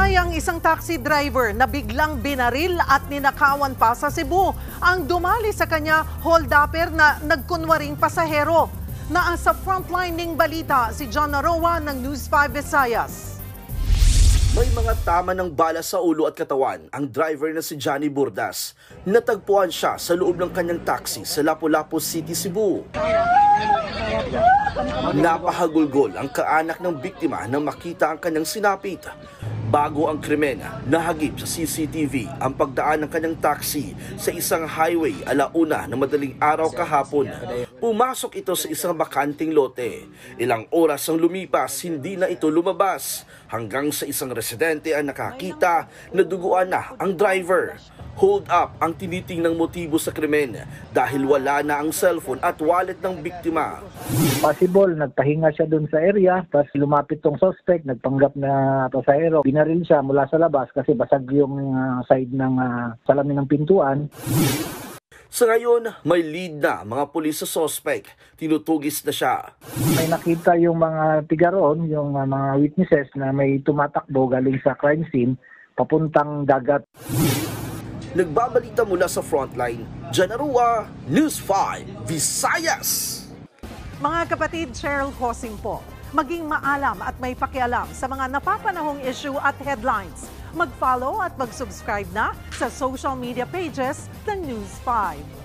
Namatay ang isang taxi driver na biglang binaril at ninakawan pa sa Cebu. Ang dumali sa kanya, hold-upper na nagkunwaring pasahero. Nasa frontline ning balita si John Naroa ng News 5 Visayas. May mga tama ng bala sa ulo at katawan ang driver na si Johnny Burdas. Natagpuan siya sa loob ng kanyang taxi sa Lapu-Lapu City, Cebu. Napahagulgol ang kaanak ng biktima nang makita ang kanyang sinapit. Bago ang krimen, nahagip sa CCTV ang pagdaan ng kanyang taxi sa isang highway alauna na madaling araw kahapon. Pumasok ito sa isang bakanting lote. Ilang oras ang lumipas, hindi na ito lumabas. Hanggang sa isang residente ang nakakita na duguan na ang driver. Hold up ang tinitingnang motibo sa krimen dahil wala na ang cellphone at wallet ng biktima. Possible, nagpahinga siya dun sa area, tapos lumapit tong suspect, nagpanggap na pasahero. Binaril siya mula sa labas kasi basag yung side ng salamin ng pintuan. Sa ngayon, may lead na mga pulis sa suspect. Tinutugis na siya. May nakita yung mga tiga roon, yung mga witnesses na may tumatakbo galing sa crime scene papuntang dagat. Nagbabalita mula sa frontline, John Naroa, News 5 Visayas. Mga kapatid, Cheryl Cosing po. Maging maalam at may pakialam sa mga napapanahong issue at headlines. Mag-follow at mag-subscribe na sa social media pages ng News 5.